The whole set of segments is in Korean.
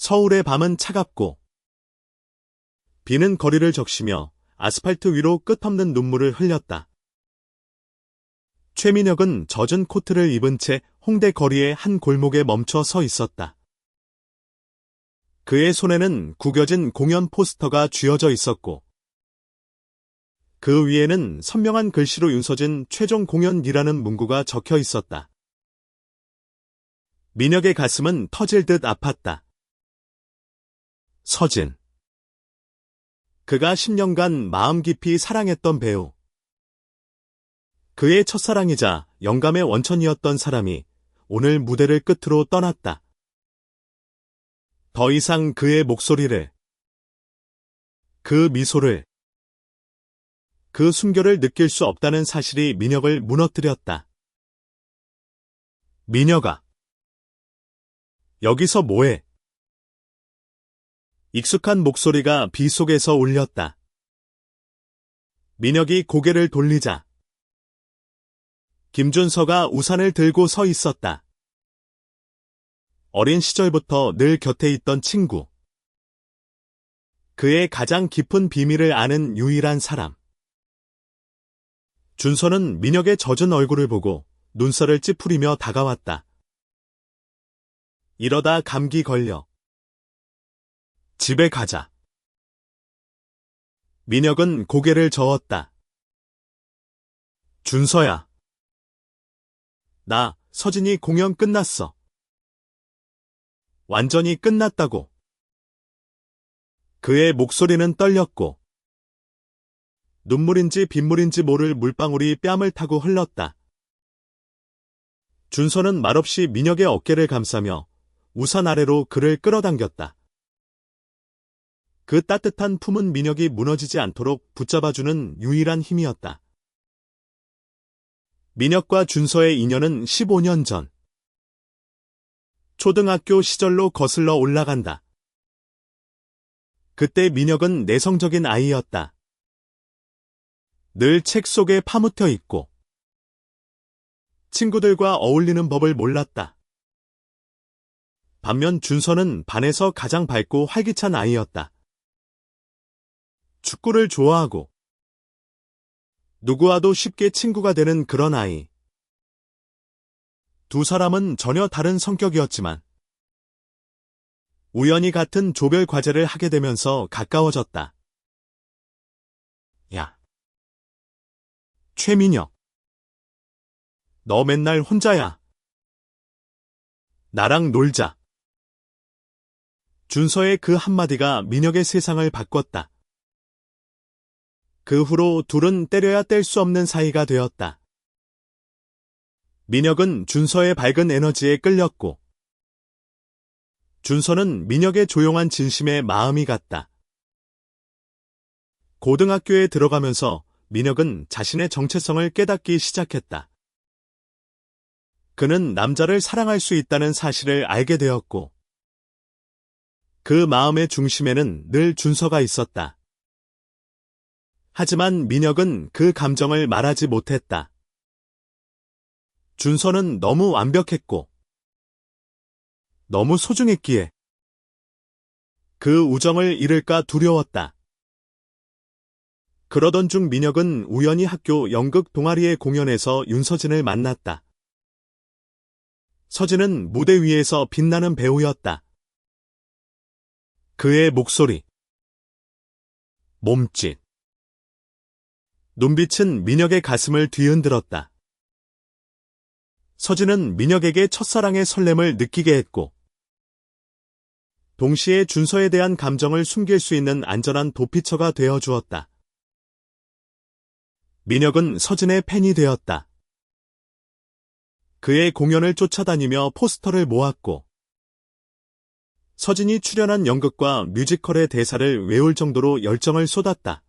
서울의 밤은 차갑고 비는 거리를 적시며 아스팔트 위로 끝없는 눈물을 흘렸다. 최민혁은 젖은 코트를 입은 채 홍대 거리의 한 골목에 멈춰 서 있었다. 그의 손에는 구겨진 공연 포스터가 쥐어져 있었고 그 위에는 선명한 글씨로 윤서진 최종 공연이라는 문구가 적혀 있었다. 민혁의 가슴은 터질 듯 아팠다. 서진. 그가 10년간 마음 깊이 사랑했던 배우. 그의 첫사랑이자 영감의 원천이었던 사람이 오늘 무대를 끝으로 떠났다. 더 이상 그의 목소리를, 그 미소를, 그 숨결을 느낄 수 없다는 사실이 민혁을 무너뜨렸다. 민혁아. 여기서 뭐해? 익숙한 목소리가 비 속에서 울렸다. 민혁이 고개를 돌리자 김준서가 우산을 들고 서 있었다. 어린 시절부터 늘 곁에 있던 친구. 그의 가장 깊은 비밀을 아는 유일한 사람. 준서는 민혁의 젖은 얼굴을 보고 눈살을 찌푸리며 다가왔다. 이러다 감기 걸려. 집에 가자. 민혁은 고개를 저었다. 준서야. 나, 서진이 공연 끝났어. 완전히 끝났다고. 그의 목소리는 떨렸고 눈물인지 빗물인지 모를 물방울이 뺨을 타고 흘렀다. 준서는 말없이 민혁의 어깨를 감싸며 우산 아래로 그를 끌어당겼다. 그 따뜻한 품은 민혁이 무너지지 않도록 붙잡아주는 유일한 힘이었다. 민혁과 준서의 인연은 15년 전. 초등학교 시절로 거슬러 올라간다. 그때 민혁은 내성적인 아이였다. 늘 책 속에 파묻혀 있고 친구들과 어울리는 법을 몰랐다. 반면 준서는 반에서 가장 밝고 활기찬 아이였다. 축구를 좋아하고 누구와도 쉽게 친구가 되는 그런 아이. 두 사람은 전혀 다른 성격이었지만 우연히 같은 조별 과제를 하게 되면서 가까워졌다. 야, 최민혁. 너 맨날 혼자야. 나랑 놀자. 준서의 그 한마디가 민혁의 세상을 바꿨다. 그 후로 둘은 때려야 뗄 수 없는 사이가 되었다. 민혁은 준서의 밝은 에너지에 끌렸고 준서는 민혁의 조용한 진심에 마음이 갔다. 고등학교에 들어가면서 민혁은 자신의 정체성을 깨닫기 시작했다. 그는 남자를 사랑할 수 있다는 사실을 알게 되었고 그 마음의 중심에는 늘 준서가 있었다. 하지만 민혁은 그 감정을 말하지 못했다. 준서는 너무 완벽했고 너무 소중했기에 그 우정을 잃을까 두려웠다. 그러던 중 민혁은 우연히 학교 연극 동아리의 공연에서 윤서진을 만났다. 서진은 무대 위에서 빛나는 배우였다. 그의 목소리, 몸짓, 눈빛은 민혁의 가슴을 뒤흔들었다. 서진은 민혁에게 첫사랑의 설렘을 느끼게 했고 동시에 준서에 대한 감정을 숨길 수 있는 안전한 도피처가 되어 주었다. 민혁은 서진의 팬이 되었다. 그의 공연을 쫓아다니며 포스터를 모았고 서진이 출연한 연극과 뮤지컬의 대사를 외울 정도로 열정을 쏟았다.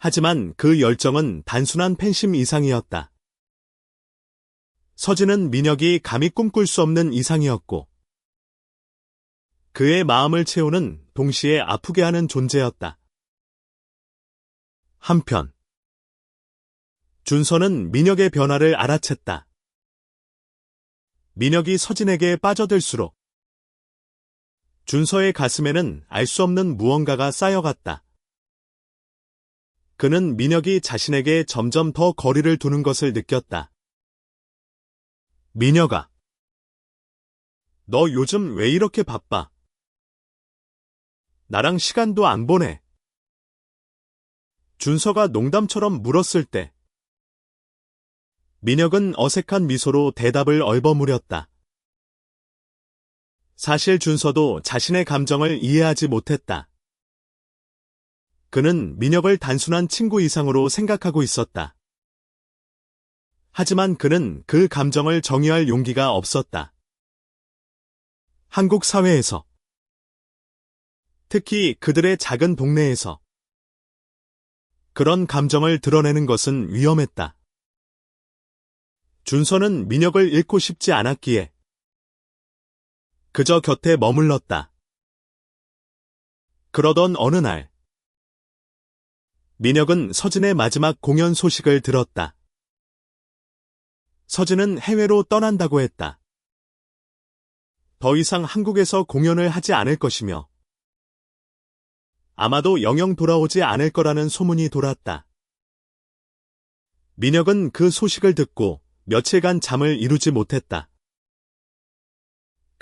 하지만 그 열정은 단순한 팬심 이상이었다. 서진은 민혁이 감히 꿈꿀 수 없는 이상이었고 그의 마음을 채우는 동시에 아프게 하는 존재였다. 한편 준서는 민혁의 변화를 알아챘다. 민혁이 서진에게 빠져들수록 준서의 가슴에는 알 수 없는 무언가가 쌓여갔다. 그는 민혁이 자신에게 점점 더 거리를 두는 것을 느꼈다. 민혁아, 너 요즘 왜 이렇게 바빠? 나랑 시간도 안 보내. 준서가 농담처럼 물었을 때 민혁은 어색한 미소로 대답을 얼버무렸다. 사실 준서도 자신의 감정을 이해하지 못했다. 그는 민혁을 단순한 친구 이상으로 생각하고 있었다. 하지만 그는 그 감정을 정의할 용기가 없었다. 한국 사회에서, 특히 그들의 작은 동네에서 그런 감정을 드러내는 것은 위험했다. 준서는 민혁을 잃고 싶지 않았기에 그저 곁에 머물렀다. 그러던 어느 날, 민혁은 서진의 마지막 공연 소식을 들었다. 서진은 해외로 떠난다고 했다. 더 이상 한국에서 공연을 하지 않을 것이며 아마도 영영 돌아오지 않을 거라는 소문이 돌았다. 민혁은 그 소식을 듣고 며칠간 잠을 이루지 못했다.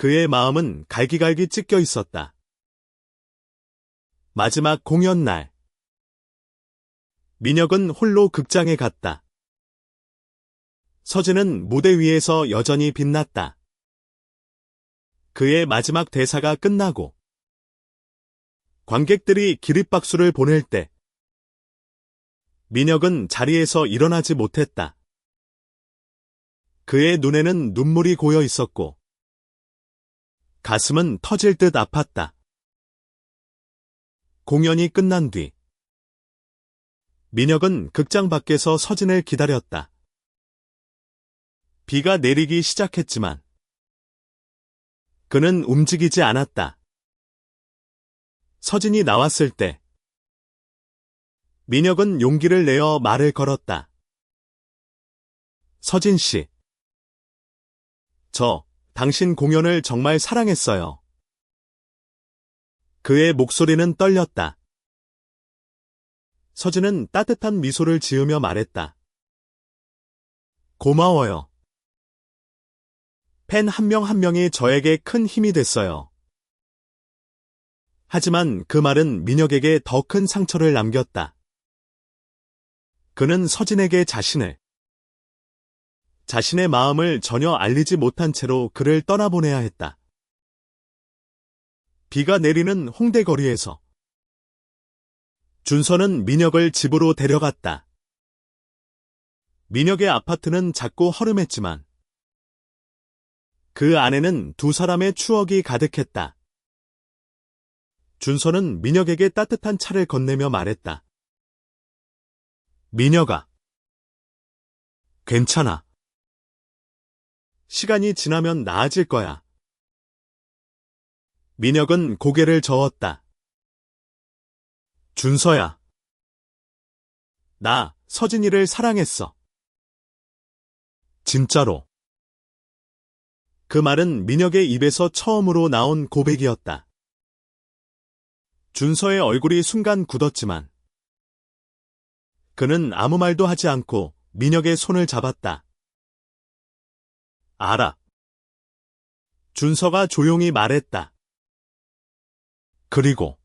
그의 마음은 갈기갈기 찢겨 있었다. 마지막 공연 날, 민혁은 홀로 극장에 갔다. 서진은 무대 위에서 여전히 빛났다. 그의 마지막 대사가 끝나고 관객들이 기립박수를 보낼 때 민혁은 자리에서 일어나지 못했다. 그의 눈에는 눈물이 고여 있었고 가슴은 터질 듯 아팠다. 공연이 끝난 뒤 민혁은 극장 밖에서 서진을 기다렸다. 비가 내리기 시작했지만 그는 움직이지 않았다. 서진이 나왔을 때 민혁은 용기를 내어 말을 걸었다. 서진 씨, 저 당신 공연을 정말 사랑했어요. 그의 목소리는 떨렸다. 서진은 따뜻한 미소를 지으며 말했다. 고마워요. 팬 한 명 한 명이 저에게 큰 힘이 됐어요. 하지만 그 말은 민혁에게 더 큰 상처를 남겼다. 그는 서진에게 자신의 마음을 전혀 알리지 못한 채로 그를 떠나보내야 했다. 비가 내리는 홍대 거리에서 준서는 민혁을 집으로 데려갔다. 민혁의 아파트는 작고 허름했지만 그 안에는 두 사람의 추억이 가득했다. 준서는 민혁에게 따뜻한 차를 건네며 말했다. 민혁아, 괜찮아. 시간이 지나면 나아질 거야. 민혁은 고개를 저었다. 준서야. 나 서진이를 사랑했어. 진짜로. 그 말은 민혁의 입에서 처음으로 나온 고백이었다. 준서의 얼굴이 순간 굳었지만 그는 아무 말도 하지 않고 민혁의 손을 잡았다. 알아. 준서가 조용히 말했다. 그리고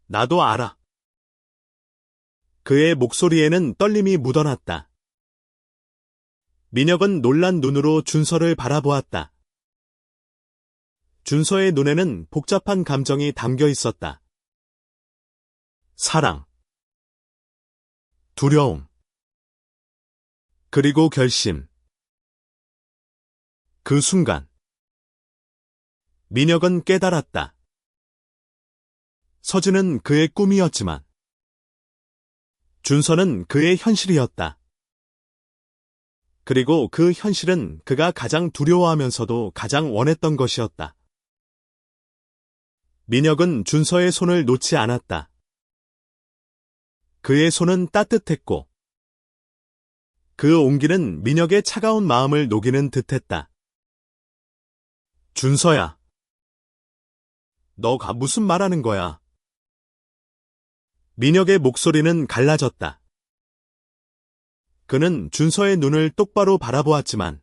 나도 알아. 그의 목소리에는 떨림이 묻어났다. 민혁은 놀란 눈으로 준서를 바라보았다. 준서의 눈에는 복잡한 감정이 담겨 있었다. 사랑, 두려움, 그리고 결심. 그 순간 민혁은 깨달았다. 서진은 그의 꿈이었지만 준서는 그의 현실이었다. 그리고 그 현실은 그가 가장 두려워하면서도 가장 원했던 것이었다. 민혁은 준서의 손을 놓지 않았다. 그의 손은 따뜻했고 그 온기는 민혁의 차가운 마음을 녹이는 듯했다. 준서야. 너가 무슨 말하는 거야? 민혁의 목소리는 갈라졌다. 그는 준서의 눈을 똑바로 바라보았지만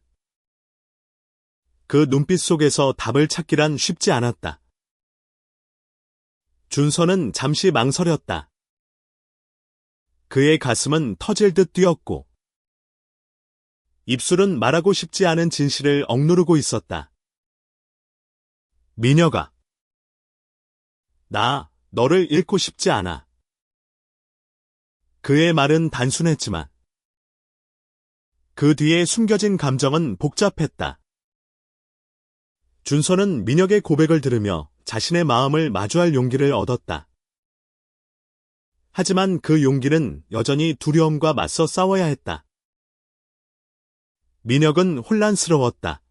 그 눈빛 속에서 답을 찾기란 쉽지 않았다. 준서는 잠시 망설였다. 그의 가슴은 터질 듯 뛰었고 입술은 말하고 싶지 않은 진실을 억누르고 있었다. 민혁아, 나 너를 잃고 싶지 않아. 그의 말은 단순했지만 그 뒤에 숨겨진 감정은 복잡했다. 준서는 민혁의 고백을 들으며 자신의 마음을 마주할 용기를 얻었다. 하지만 그 용기는 여전히 두려움과 맞서 싸워야 했다. 민혁은 혼란스러웠다.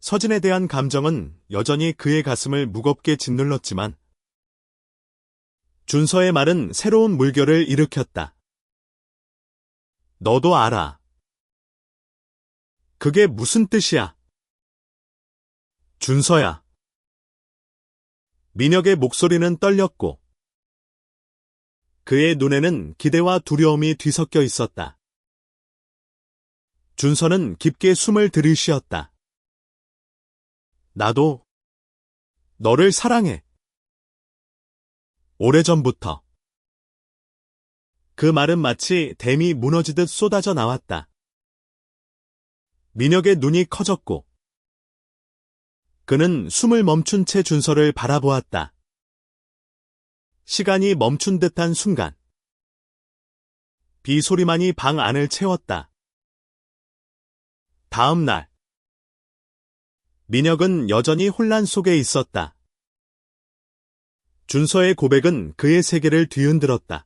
서진에 대한 감정은 여전히 그의 가슴을 무겁게 짓눌렀지만 준서의 말은 새로운 물결을 일으켰다. 너도 알아. 그게 무슨 뜻이야? 준서야. 민혁의 목소리는 떨렸고 그의 눈에는 기대와 두려움이 뒤섞여 있었다. 준서는 깊게 숨을 들이쉬었다. 나도 너를 사랑해. 오래전부터. 그 말은 마치 댐이 무너지듯 쏟아져 나왔다. 민혁의 눈이 커졌고 그는 숨을 멈춘 채 준서를 바라보았다. 시간이 멈춘 듯한 순간 비 소리만이 방 안을 채웠다. 다음 날 민혁은 여전히 혼란 속에 있었다. 준서의 고백은 그의 세계를 뒤흔들었다.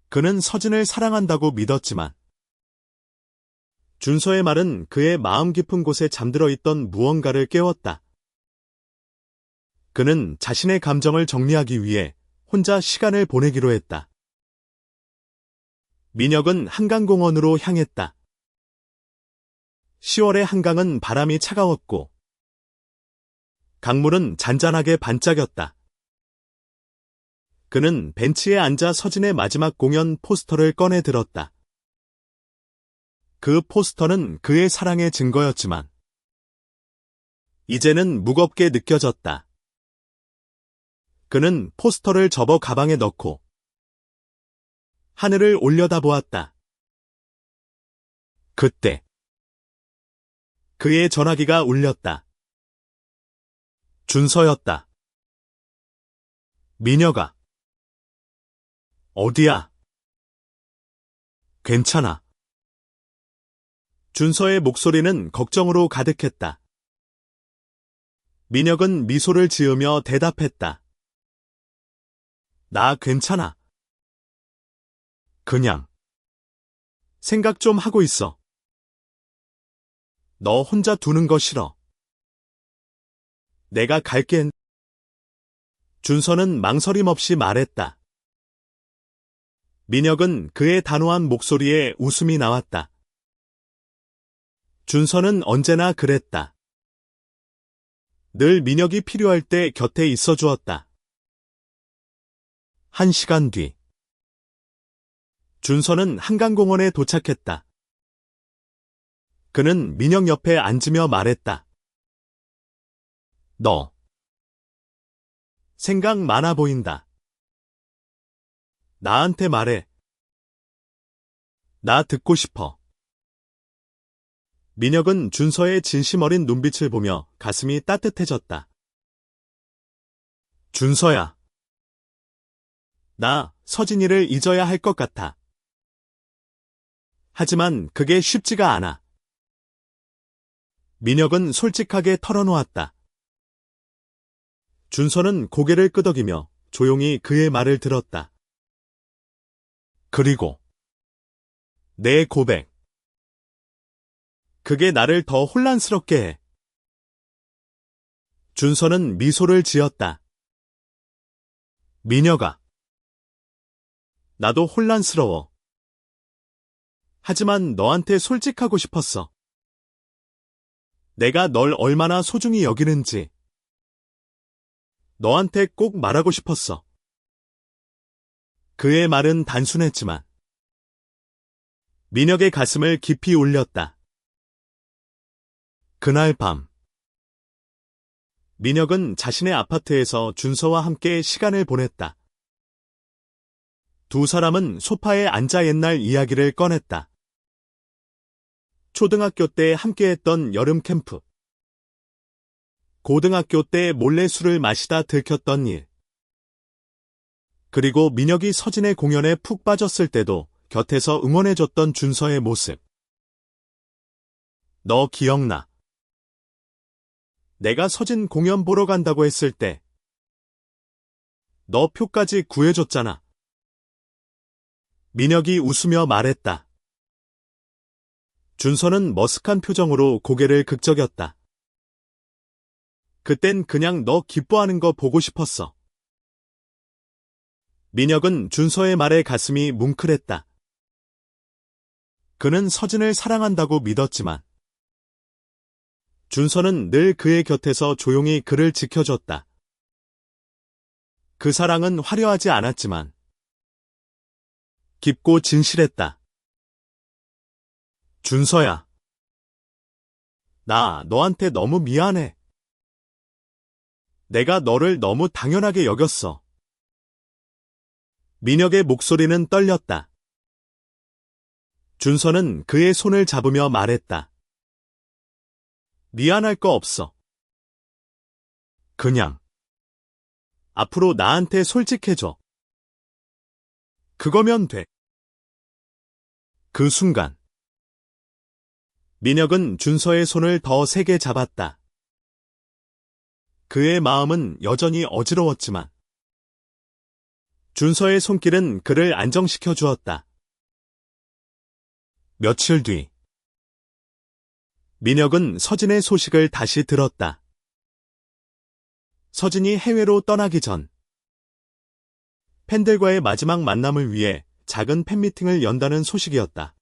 그는 서진을 사랑한다고 믿었지만 준서의 말은 그의 마음 깊은 곳에 잠들어 있던 무언가를 깨웠다. 그는 자신의 감정을 정리하기 위해 혼자 시간을 보내기로 했다. 민혁은 한강공원으로 향했다. 10월의 한강은 바람이 차가웠고 강물은 잔잔하게 반짝였다. 그는 벤치에 앉아 서진의 마지막 공연 포스터를 꺼내 들었다. 그 포스터는 그의 사랑의 증거였지만 이제는 무겁게 느껴졌다. 그는 포스터를 접어 가방에 넣고 하늘을 올려다보았다. 그때 그의 전화기가 울렸다. 준서였다. 민혁아. 어디야? 괜찮아. 준서의 목소리는 걱정으로 가득했다. 민혁은 미소를 지으며 대답했다. 나 괜찮아. 그냥 생각 좀 하고 있어. 너 혼자 두는 거 싫어. 내가 갈게. 준서는 망설임 없이 말했다. 민혁은 그의 단호한 목소리에 웃음이 나왔다. 준서는 언제나 그랬다. 늘 민혁이 필요할 때 곁에 있어 주었다. 1시간 뒤 준서는 한강공원에 도착했다. 그는 민혁 옆에 앉으며 말했다. 너 생각 많아 보인다. 나한테 말해. 나 듣고 싶어. 민혁은 준서의 진심 어린 눈빛을 보며 가슴이 따뜻해졌다. 준서야. 나 서진이를 잊어야 할 것 같아. 하지만 그게 쉽지가 않아. 민혁은 솔직하게 털어놓았다. 준서는 고개를 끄덕이며 조용히 그의 말을 들었다. 그리고 내 고백. 그게 나를 더 혼란스럽게 해. 준서는 미소를 지었다. 민혁아. 나도 혼란스러워. 하지만 너한테 솔직하고 싶었어. 내가 널 얼마나 소중히 여기는지. 너한테 꼭 말하고 싶었어. 그의 말은 단순했지만 민혁의 가슴을 깊이 울렸다. 그날 밤 민혁은 자신의 아파트에서 준서와 함께 시간을 보냈다. 두 사람은 소파에 앉아 옛날 이야기를 꺼냈다. 초등학교 때 함께했던 여름 캠프, 고등학교 때 몰래 술을 마시다 들켰던 일, 그리고 민혁이 서진의 공연에 푹 빠졌을 때도 곁에서 응원해줬던 준서의 모습. 너 기억나? 내가 서진 공연 보러 간다고 했을 때 너 표까지 구해줬잖아. 민혁이 웃으며 말했다. 준서는 머쓱한 표정으로 고개를 긁적였다. 그땐 그냥 너 기뻐하는 거 보고 싶었어. 민혁은 준서의 말에 가슴이 뭉클했다. 그는 서진을 사랑한다고 믿었지만 준서는 늘 그의 곁에서 조용히 그를 지켜줬다. 그 사랑은 화려하지 않았지만 깊고 진실했다. 준서야. 나 너한테 너무 미안해. 내가 너를 너무 당연하게 여겼어. 민혁의 목소리는 떨렸다. 준서는 그의 손을 잡으며 말했다. 미안할 거 없어. 그냥 앞으로 나한테 솔직해줘. 그거면 돼. 그 순간 민혁은 준서의 손을 더 세게 잡았다. 그의 마음은 여전히 어지러웠지만 준서의 손길은 그를 안정시켜 주었다. 며칠 뒤 민혁은 서진의 소식을 다시 들었다. 서진이 해외로 떠나기 전 팬들과의 마지막 만남을 위해 작은 팬미팅을 연다는 소식이었다.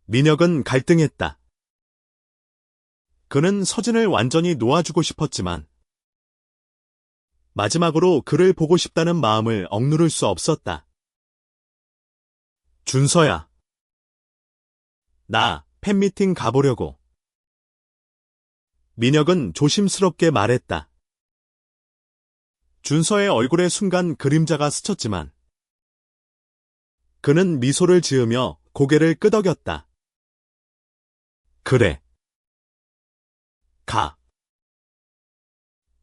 민혁은 갈등했다. 그는 서진을 완전히 놓아주고 싶었지만 마지막으로 그를 보고 싶다는 마음을 억누를 수 없었다. 준서야. 나 팬미팅 가보려고. 민혁은 조심스럽게 말했다. 준서의 얼굴에 순간 그림자가 스쳤지만 그는 미소를 지으며 고개를 끄덕였다. 그래. 가.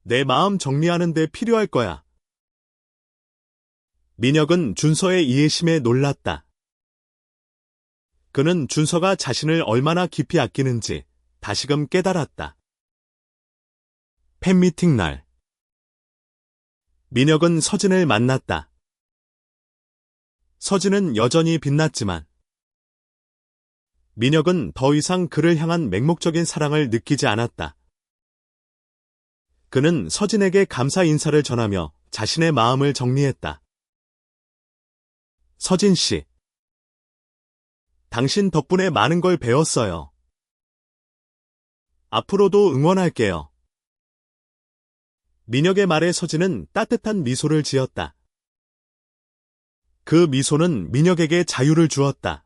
내 마음 정리하는 데 필요할 거야. 민혁은 준서의 이해심에 놀랐다. 그는 준서가 자신을 얼마나 깊이 아끼는지 다시금 깨달았다. 팬미팅 날 민혁은 서진을 만났다. 서진은 여전히 빛났지만 민혁은 더 이상 그를 향한 맹목적인 사랑을 느끼지 않았다. 그는 서진에게 감사 인사를 전하며 자신의 마음을 정리했다. 서진 씨, 당신 덕분에 많은 걸 배웠어요. 앞으로도 응원할게요. 민혁의 말에 서진은 따뜻한 미소를 지었다. 그 미소는 민혁에게 자유를 주었다.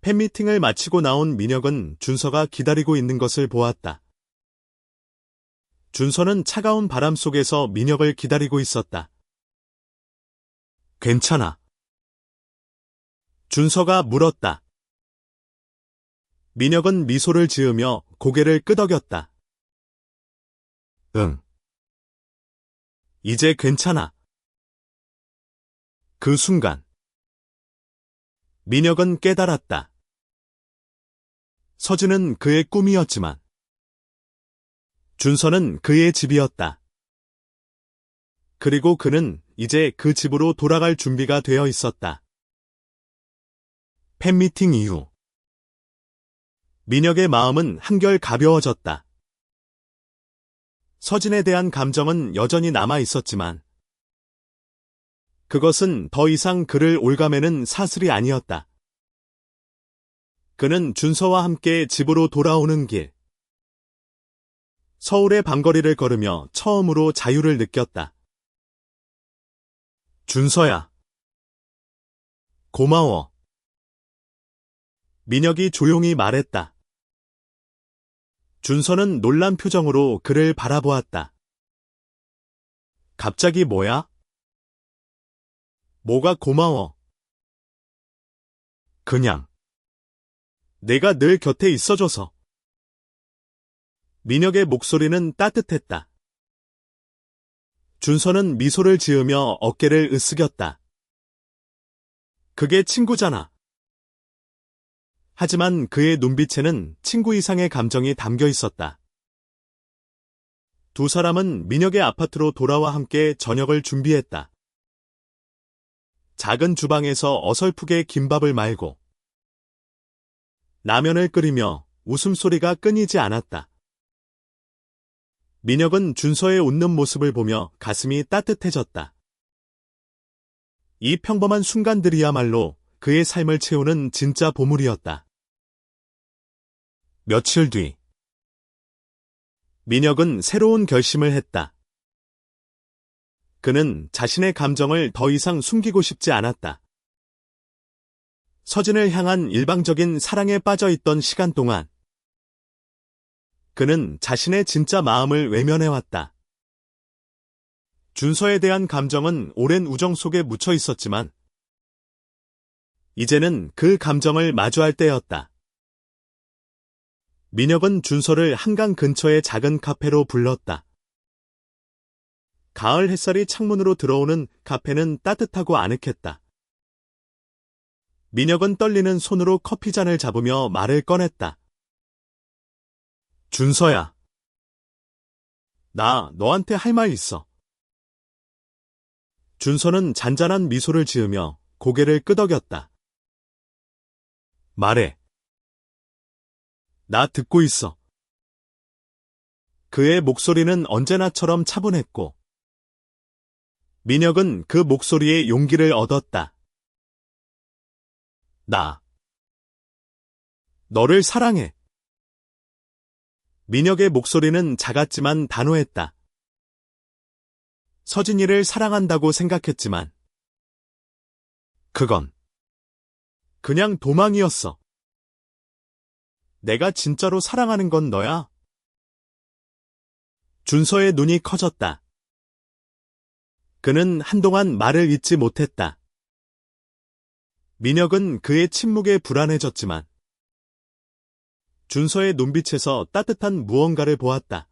팬미팅을 마치고 나온 민혁은 준서가 기다리고 있는 것을 보았다. 준서는 차가운 바람 속에서 민혁을 기다리고 있었다. 괜찮아. 준서가 물었다. 민혁은 미소를 지으며 고개를 끄덕였다. 응. 이제 괜찮아. 그 순간 민혁은 깨달았다. 서진은 그의 꿈이었지만 준서는 그의 집이었다. 그리고 그는 이제 그 집으로 돌아갈 준비가 되어 있었다. 팬미팅 이후 민혁의 마음은 한결 가벼워졌다. 서진에 대한 감정은 여전히 남아 있었지만 그것은 더 이상 그를 올가매는 사슬이 아니었다. 그는 준서와 함께 집으로 돌아오는 길, 서울의 밤거리를 걸으며 처음으로 자유를 느꼈다. 준서야. 고마워. 민혁이 조용히 말했다. 준서는 놀란 표정으로 그를 바라보았다. 갑자기 뭐야? 뭐가 고마워? 그냥. 내가 늘 곁에 있어줘서. 민혁의 목소리는 따뜻했다. 준서는 미소를 지으며 어깨를 으쓱였다. 그게 친구잖아. 하지만 그의 눈빛에는 친구 이상의 감정이 담겨 있었다. 두 사람은 민혁의 아파트로 돌아와 함께 저녁을 준비했다. 작은 주방에서 어설프게 김밥을 말고 라면을 끓이며 웃음소리가 끊이지 않았다. 민혁은 준서의 웃는 모습을 보며 가슴이 따뜻해졌다. 이 평범한 순간들이야말로 그의 삶을 채우는 진짜 보물이었다. 며칠 뒤, 민혁은 새로운 결심을 했다. 그는 자신의 감정을 더 이상 숨기고 싶지 않았다. 서진을 향한 일방적인 사랑에 빠져 있던 시간 동안 그는 자신의 진짜 마음을 외면해왔다. 준서에 대한 감정은 오랜 우정 속에 묻혀 있었지만 이제는 그 감정을 마주할 때였다. 민혁은 준서를 한강 근처의 작은 카페로 불렀다. 가을 햇살이 창문으로 들어오는 카페는 따뜻하고 아늑했다. 민혁은 떨리는 손으로 커피잔을 잡으며 말을 꺼냈다. 준서야. 나 너한테 할 말 있어. 준서는 잔잔한 미소를 지으며 고개를 끄덕였다. 말해. 나 듣고 있어. 그의 목소리는 언제나처럼 차분했고 민혁은 그 목소리에 용기를 얻었다. 나 너를 사랑해. 민혁의 목소리는 작았지만 단호했다. 서진이를 사랑한다고 생각했지만 그건 그냥 도망이었어. 내가 진짜로 사랑하는 건 너야. 준서의 눈이 커졌다. 그는 한동안 말을 잇지 못했다. 민혁은 그의 침묵에 불안해졌지만 준서의 눈빛에서 따뜻한 무언가를 보았다.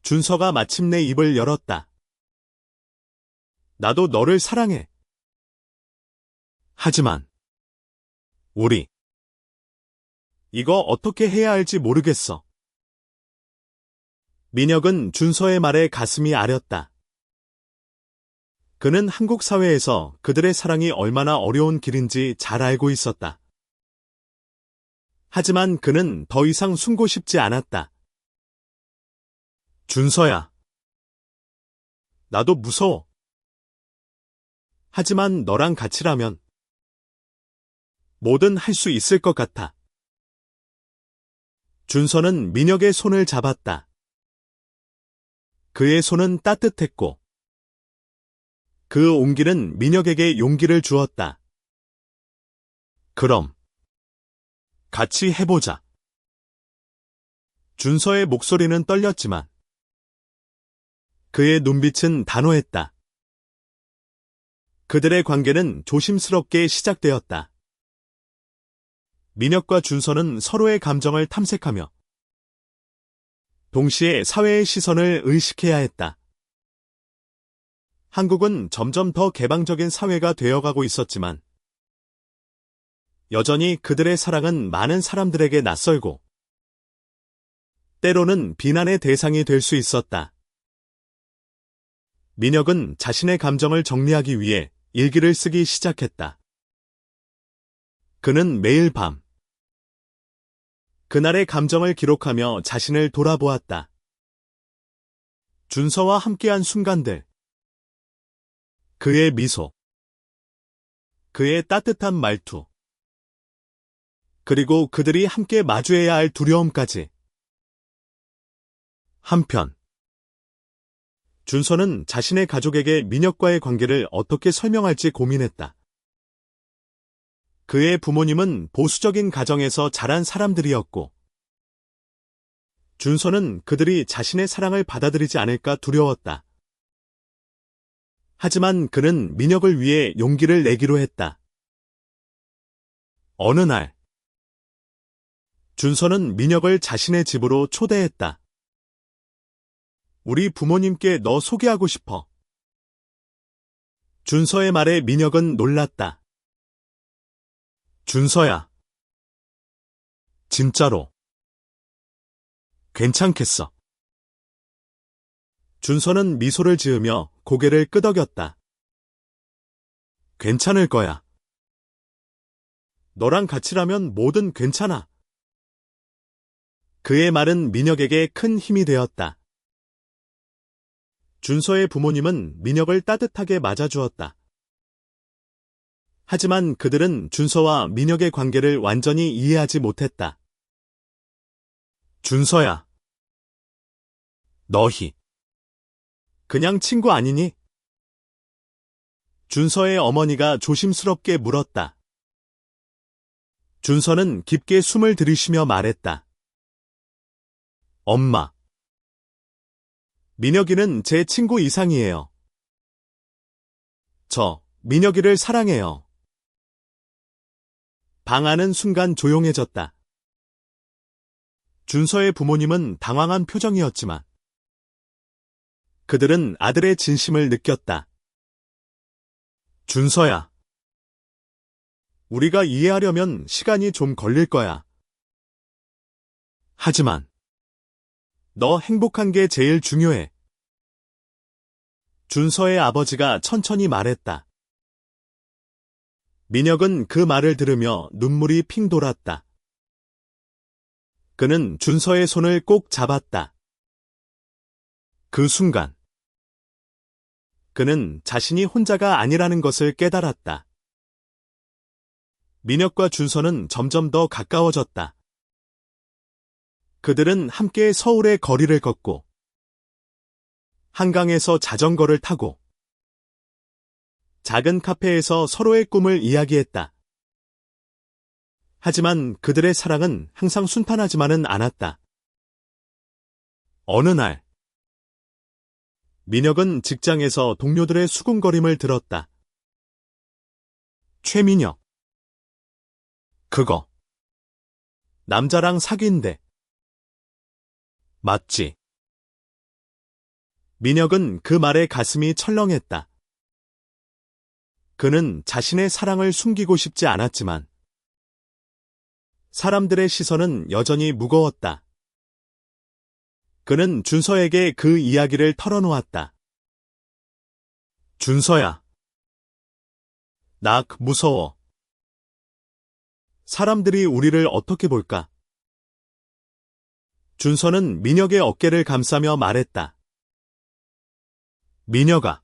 준서가 마침내 입을 열었다. 나도 너를 사랑해. 하지만 우리 이거 어떻게 해야 할지 모르겠어. 민혁은 준서의 말에 가슴이 아렸다. 그는 한국 사회에서 그들의 사랑이 얼마나 어려운 길인지 잘 알고 있었다. 하지만 그는 더 이상 숨고 싶지 않았다. 준서야. 나도 무서워. 하지만 너랑 같이라면 뭐든 할 수 있을 것 같아. 준서는 민혁의 손을 잡았다. 그의 손은 따뜻했고 그 온기는 민혁에게 용기를 주었다. 그럼 같이 해보자. 준서의 목소리는 떨렸지만 그의 눈빛은 단호했다. 그들의 관계는 조심스럽게 시작되었다. 민혁과 준서는 서로의 감정을 탐색하며 동시에 사회의 시선을 의식해야 했다. 한국은 점점 더 개방적인 사회가 되어가고 있었지만 여전히 그들의 사랑은 많은 사람들에게 낯설고 때로는 비난의 대상이 될 수 있었다. 민혁은 자신의 감정을 정리하기 위해 일기를 쓰기 시작했다. 그는 매일 밤 그날의 감정을 기록하며 자신을 돌아보았다. 준서와 함께한 순간들, 그의 미소, 그의 따뜻한 말투, 그리고 그들이 함께 마주해야 할 두려움까지 한편 준서는 자신의 가족에게 민혁과의 관계를 어떻게 설명할지 고민했다. 그의 부모님은 보수적인 가정에서 자란 사람들이었고, 준서는 그들이 자신의 사랑을 받아들이지 않을까 두려웠다. 하지만 그는 민혁을 위해 용기를 내기로 했다. 어느 날, 준서는 민혁을 자신의 집으로 초대했다. 우리 부모님께 너 소개하고 싶어. 준서의 말에 민혁은 놀랐다. 준서야. 진짜로. 괜찮겠어. 준서는 미소를 지으며 고개를 끄덕였다. 괜찮을 거야. 너랑 같이라면 뭐든 괜찮아. 그의 말은 민혁에게 큰 힘이 되었다. 준서의 부모님은 민혁을 따뜻하게 맞아주었다. 하지만 그들은 준서와 민혁의 관계를 완전히 이해하지 못했다. 준서야. 너희 그냥 친구 아니니? 준서의 어머니가 조심스럽게 물었다. 준서는 깊게 숨을 들이쉬며 말했다. 엄마. 민혁이는 제 친구 이상이에요. 저 민혁이를 사랑해요. 방 안은 순간 조용해졌다. 준서의 부모님은 당황한 표정이었지만 그들은 아들의 진심을 느꼈다. 준서야. 우리가 이해하려면 시간이 좀 걸릴 거야. 하지만 너 행복한 게 제일 중요해. 준서의 아버지가 천천히 말했다. 민혁은 그 말을 들으며 눈물이 핑 돌았다. 그는 준서의 손을 꼭 잡았다. 그 순간 그는 자신이 혼자가 아니라는 것을 깨달았다. 민혁과 준서는 점점 더 가까워졌다. 그들은 함께 서울의 거리를 걷고 한강에서 자전거를 타고 작은 카페에서 서로의 꿈을 이야기했다. 하지만 그들의 사랑은 항상 순탄하지만은 않았다. 어느 날 민혁은 직장에서 동료들의 수군거림을 들었다. 최민혁. 그거 남자랑 사귄대. 맞지? 민혁은 그 말에 가슴이 철렁했다. 그는 자신의 사랑을 숨기고 싶지 않았지만 사람들의 시선은 여전히 무거웠다. 그는 준서에게 그 이야기를 털어놓았다. 준서야. 나 무서워. 사람들이 우리를 어떻게 볼까? 준서는 민혁의 어깨를 감싸며 말했다. 민혁아.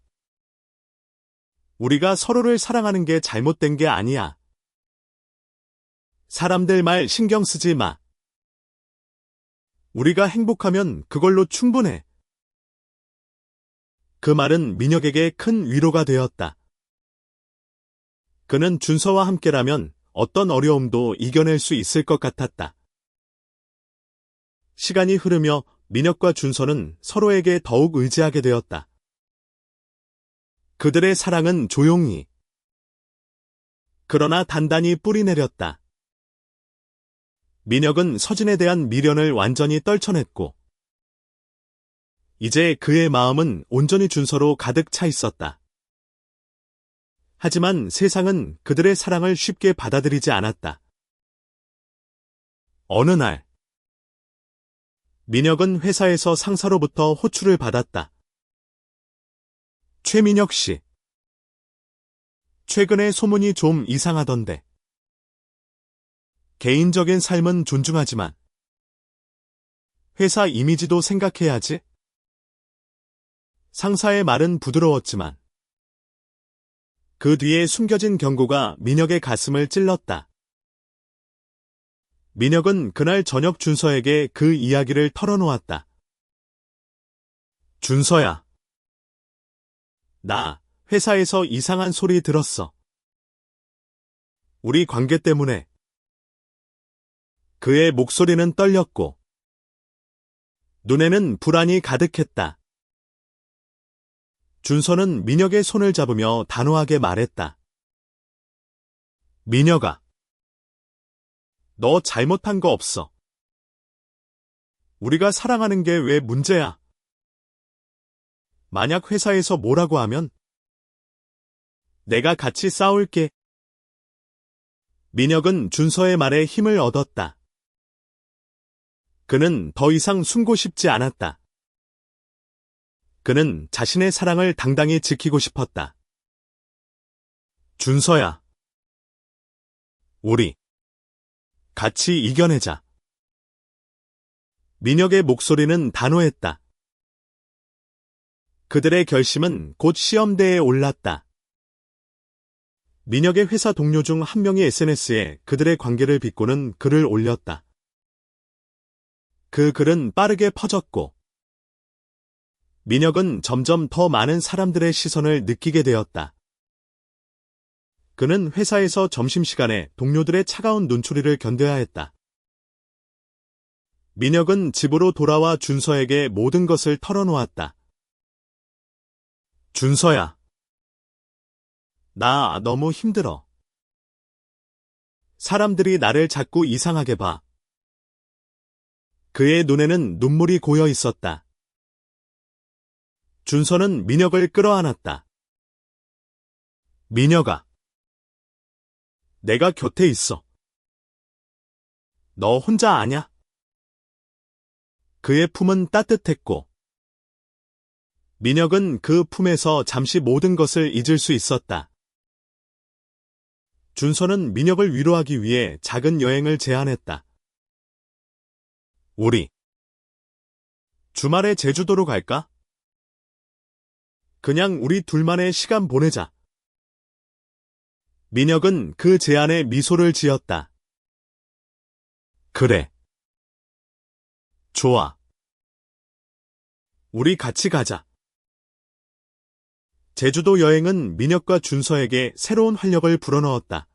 우리가 서로를 사랑하는 게 잘못된 게 아니야. 사람들 말 신경 쓰지 마. 우리가 행복하면 그걸로 충분해. 그 말은 민혁에게 큰 위로가 되었다. 그는 준서와 함께라면 어떤 어려움도 이겨낼 수 있을 것 같았다. 시간이 흐르며 민혁과 준서는 서로에게 더욱 의지하게 되었다. 그들의 사랑은 조용히, 그러나 단단히 뿌리내렸다. 민혁은 서진에 대한 미련을 완전히 떨쳐냈고, 이제 그의 마음은 온전히 준서로 가득 차 있었다. 하지만 세상은 그들의 사랑을 쉽게 받아들이지 않았다. 어느 날, 민혁은 회사에서 상사로부터 호출을 받았다. 최민혁 씨. 최근에 소문이 좀 이상하던데. 개인적인 삶은 존중하지만 회사 이미지도 생각해야지. 상사의 말은 부드러웠지만 그 뒤에 숨겨진 경고가 민혁의 가슴을 찔렀다. 민혁은 그날 저녁 준서에게 그 이야기를 털어놓았다. 준서야. 나 회사에서 이상한 소리 들었어. 우리 관계 때문에. 그의 목소리는 떨렸고 눈에는 불안이 가득했다. 준서는 민혁의 손을 잡으며 단호하게 말했다. 민혁아, 너 잘못한 거 없어. 우리가 사랑하는 게 왜 문제야? 만약 회사에서 뭐라고 하면 내가 같이 싸울게. 민혁은 준서의 말에 힘을 얻었다. 그는 더 이상 숨고 싶지 않았다. 그는 자신의 사랑을 당당히 지키고 싶었다. 준서야. 우리 같이 이겨내자. 민혁의 목소리는 단호했다. 그들의 결심은 곧 시험대에 올랐다. 민혁의 회사 동료 중 한 명이 SNS에 그들의 관계를 비꼬는 글을 올렸다. 그 글은 빠르게 퍼졌고 민혁은 점점 더 많은 사람들의 시선을 느끼게 되었다. 그는 회사에서 점심시간에 동료들의 차가운 눈초리를 견뎌야 했다. 민혁은 집으로 돌아와 준서에게 모든 것을 털어놓았다. 준서야. 나 너무 힘들어. 사람들이 나를 자꾸 이상하게 봐. 그의 눈에는 눈물이 고여 있었다. 준서는 민혁을 끌어안았다. 민혁아. 내가 곁에 있어. 너 혼자 아냐? 그의 품은 따뜻했고 민혁은 그 품에서 잠시 모든 것을 잊을 수 있었다. 준서는 민혁을 위로하기 위해 작은 여행을 제안했다. 우리 주말에 제주도로 갈까? 그냥 우리 둘만의 시간 보내자. 민혁은 그 제안에 미소를 지었다. 그래. 좋아. 우리 같이 가자. 제주도 여행은 민혁과 준서에게 새로운 활력을 불어넣었다.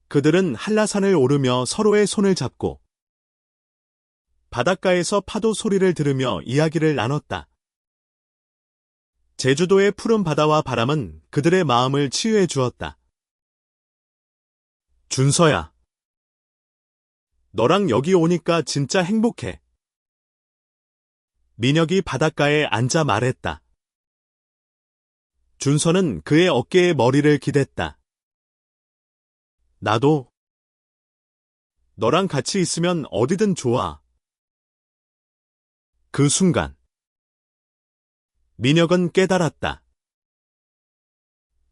그들은 한라산을 오르며 서로의 손을 잡고 바닷가에서 파도 소리를 들으며 이야기를 나눴다. 제주도의 푸른 바다와 바람은 그들의 마음을 치유해 주었다. 준서야. 너랑 여기 오니까 진짜 행복해. 민혁이 바닷가에 앉아 말했다. 준서는 그의 어깨에 머리를 기댔다. 나도. 너랑 같이 있으면 어디든 좋아. 그 순간 민혁은 깨달았다.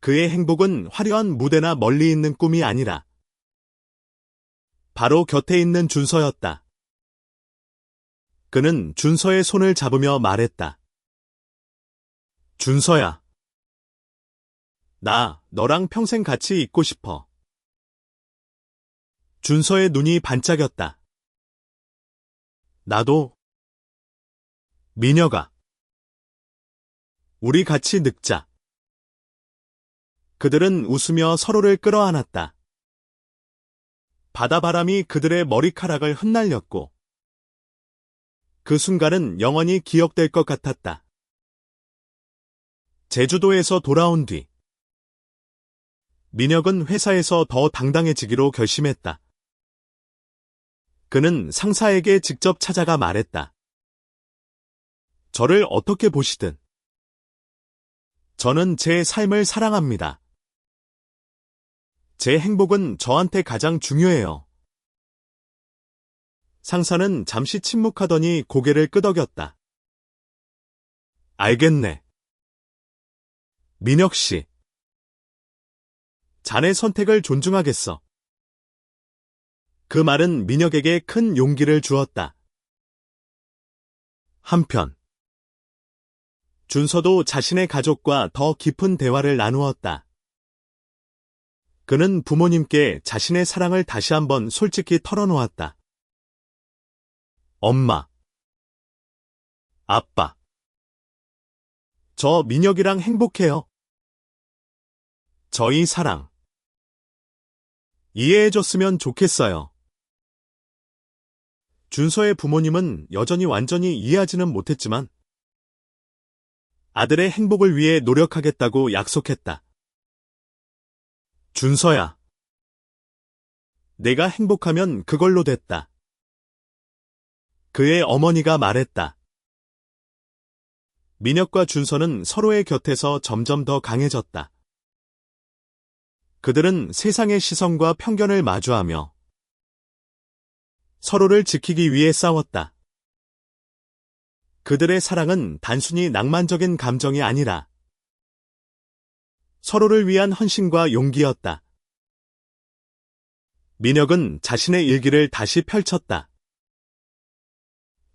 그의 행복은 화려한 무대나 멀리 있는 꿈이 아니라 바로 곁에 있는 준서였다. 그는 준서의 손을 잡으며 말했다. 준서야. 나 너랑 평생 같이 있고 싶어. 준서의 눈이 반짝였다. 나도. 민혁아. 우리 같이 늙자. 그들은 웃으며 서로를 끌어안았다. 바다바람이 그들의 머리카락을 흩날렸고 그 순간은 영원히 기억될 것 같았다. 제주도에서 돌아온 뒤 민혁은 회사에서 더 당당해지기로 결심했다. 그는 상사에게 직접 찾아가 말했다. 저를 어떻게 보시든 저는 제 삶을 사랑합니다. 제 행복은 저한테 가장 중요해요. 상사는 잠시 침묵하더니 고개를 끄덕였다. 알겠네. 민혁 씨. 자네 선택을 존중하겠어. 그 말은 민혁에게 큰 용기를 주었다. 한편 준서도 자신의 가족과 더 깊은 대화를 나누었다. 그는 부모님께 자신의 사랑을 다시 한번 솔직히 털어놓았다. 엄마. 아빠. 저 민혁이랑 행복해요. 저희 사랑. 이해해줬으면 좋겠어요. 준서의 부모님은 여전히 완전히 이해하지는 못했지만 아들의 행복을 위해 노력하겠다고 약속했다. 준서야. 내가 행복하면 그걸로 됐다. 그의 어머니가 말했다. 민혁과 준서는 서로의 곁에서 점점 더 강해졌다. 그들은 세상의 시선과 편견을 마주하며 서로를 지키기 위해 싸웠다. 그들의 사랑은 단순히 낭만적인 감정이 아니라 서로를 위한 헌신과 용기였다. 민혁은 자신의 일기를 다시 펼쳤다.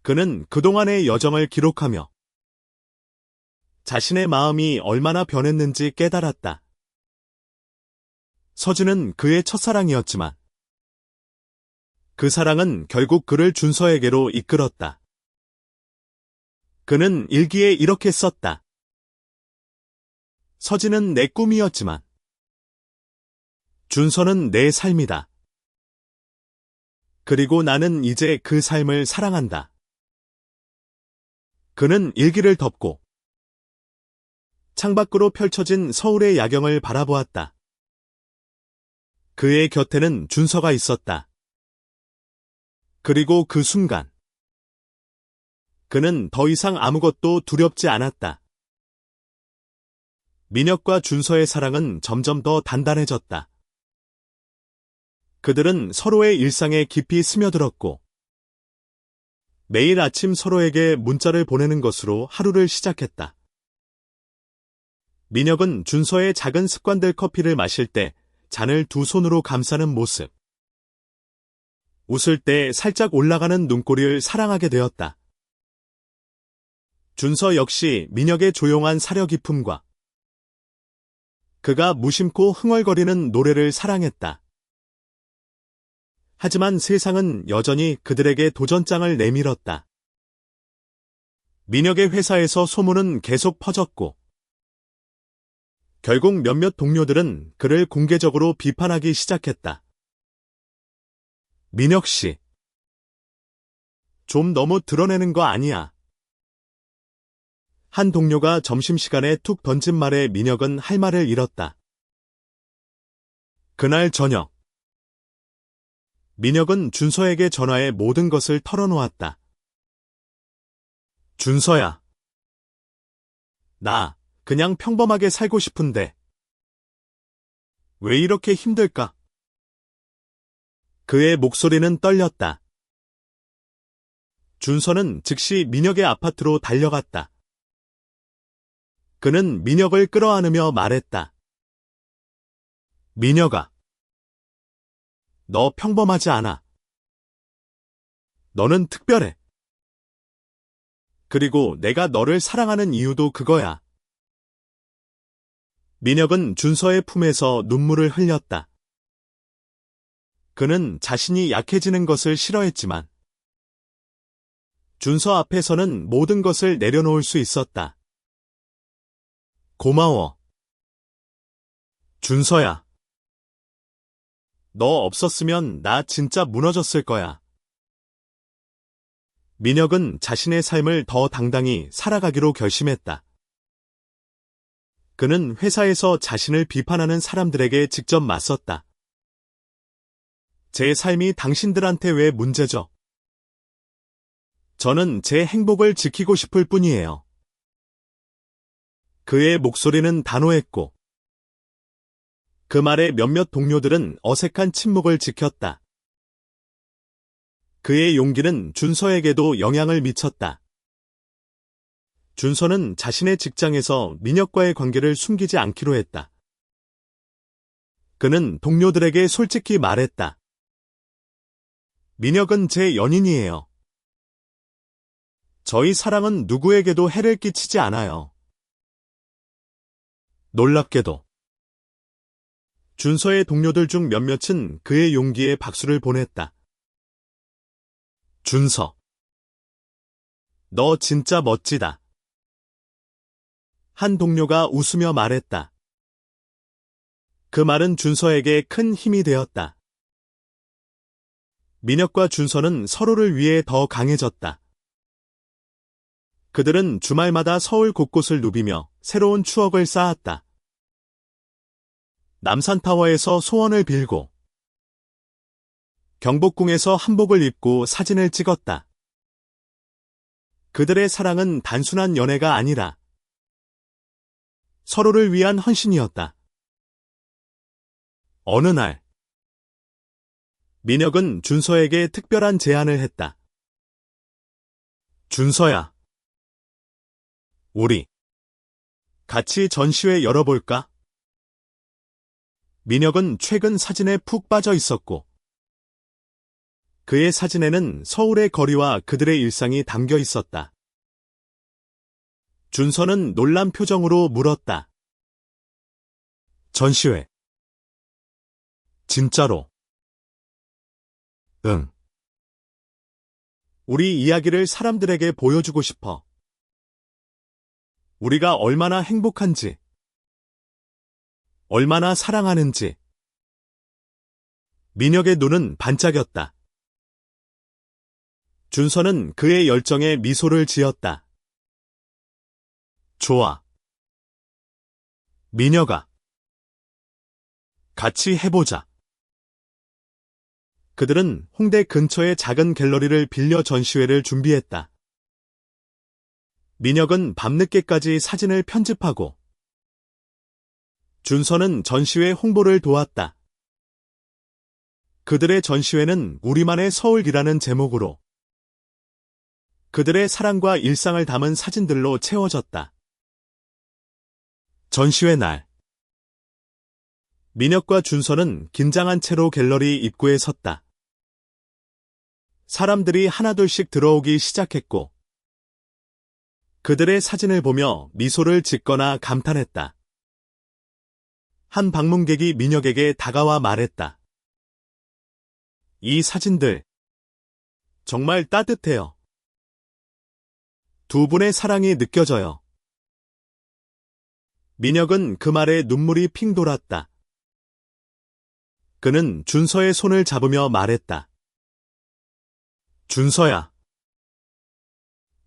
그는 그동안의 여정을 기록하며 자신의 마음이 얼마나 변했는지 깨달았다. 서준은 그의 첫사랑이었지만 그 사랑은 결국 그를 준서에게로 이끌었다. 그는 일기에 이렇게 썼다. 서진은 내 꿈이었지만 준서는 내 삶이다. 그리고 나는 이제 그 삶을 사랑한다. 그는 일기를 덮고 창밖으로 펼쳐진 서울의 야경을 바라보았다. 그의 곁에는 준서가 있었다. 그리고 그 순간 그는 더 이상 아무것도 두렵지 않았다. 민혁과 준서의 사랑은 점점 더 단단해졌다. 그들은 서로의 일상에 깊이 스며들었고 매일 아침 서로에게 문자를 보내는 것으로 하루를 시작했다. 민혁은 준서의 작은 습관들 커피를 마실 때 잔을 두 손으로 감싸는 모습, 웃을 때 살짝 올라가는 눈꼬리를 사랑하게 되었다. 준서 역시 민혁의 조용한 사려 깊음과 그가 무심코 흥얼거리는 노래를 사랑했다. 하지만 세상은 여전히 그들에게 도전장을 내밀었다. 민혁의 회사에서 소문은 계속 퍼졌고 결국 몇몇 동료들은 그를 공개적으로 비판하기 시작했다. 민혁 씨, 좀 너무 드러내는 거 아니야? 한 동료가 점심시간에 툭 던진 말에 민혁은 할 말을 잃었다. 그날 저녁, 민혁은 준서에게 전화해 모든 것을 털어놓았다. 준서야, 나 그냥 평범하게 살고 싶은데 왜 이렇게 힘들까? 그의 목소리는 떨렸다. 준서는 즉시 민혁의 아파트로 달려갔다. 그는 민혁을 끌어안으며 말했다. 민혁아, 너 평범하지 않아. 너는 특별해. 그리고 내가 너를 사랑하는 이유도 그거야. 민혁은 준서의 품에서 눈물을 흘렸다. 그는 자신이 약해지는 것을 싫어했지만 준서 앞에서는 모든 것을 내려놓을 수 있었다. 고마워. 준서야. 너 없었으면 나 진짜 무너졌을 거야. 민혁은 자신의 삶을 더 당당히 살아가기로 결심했다. 그는 회사에서 자신을 비판하는 사람들에게 직접 맞섰다. 제 삶이 당신들한테 왜 문제죠? 저는 제 행복을 지키고 싶을 뿐이에요. 그의 목소리는 단호했고 그 말에 몇몇 동료들은 어색한 침묵을 지켰다. 그의 용기는 준서에게도 영향을 미쳤다. 준서는 자신의 직장에서 민혁과의 관계를 숨기지 않기로 했다. 그는 동료들에게 솔직히 말했다. 민혁은 제 연인이에요. 저희 사랑은 누구에게도 해를 끼치지 않아요. 놀랍게도 준서의 동료들 중 몇몇은 그의 용기에 박수를 보냈다. 준서, 너 진짜 멋지다. 한 동료가 웃으며 말했다. 그 말은 준서에게 큰 힘이 되었다. 민혁과 준서는 서로를 위해 더 강해졌다. 그들은 주말마다 서울 곳곳을 누비며 새로운 추억을 쌓았다. 남산타워에서 소원을 빌고, 경복궁에서 한복을 입고 사진을 찍었다. 그들의 사랑은 단순한 연애가 아니라 서로를 위한 헌신이었다. 어느 날, 민혁은 준서에게 특별한 제안을 했다. 준서야, 우리 같이 전시회 열어볼까? 민혁은 최근 사진에 푹 빠져 있었고, 그의 사진에는 서울의 거리와 그들의 일상이 담겨 있었다. 준서는 놀란 표정으로 물었다. 전시회. 진짜로? 응. 우리 이야기를 사람들에게 보여주고 싶어. 우리가 얼마나 행복한지, 얼마나 사랑하는지. 민혁의 눈은 반짝였다. 준서는 그의 열정에 미소를 지었다. 좋아. 민혁아. 같이 해보자. 그들은 홍대 근처의 작은 갤러리를 빌려 전시회를 준비했다. 민혁은 밤늦게까지 사진을 편집하고, 준서는 전시회 홍보를 도왔다. 그들의 전시회는 우리만의 서울이라는 제목으로 그들의 사랑과 일상을 담은 사진들로 채워졌다. 전시회 날, 민혁과 준서는 긴장한 채로 갤러리 입구에 섰다. 사람들이 하나둘씩 들어오기 시작했고, 그들의 사진을 보며 미소를 짓거나 감탄했다. 한 방문객이 민혁에게 다가와 말했다. 이 사진들, 정말 따뜻해요. 두 분의 사랑이 느껴져요. 민혁은 그 말에 눈물이 핑 돌았다. 그는 준서의 손을 잡으며 말했다. 준서야.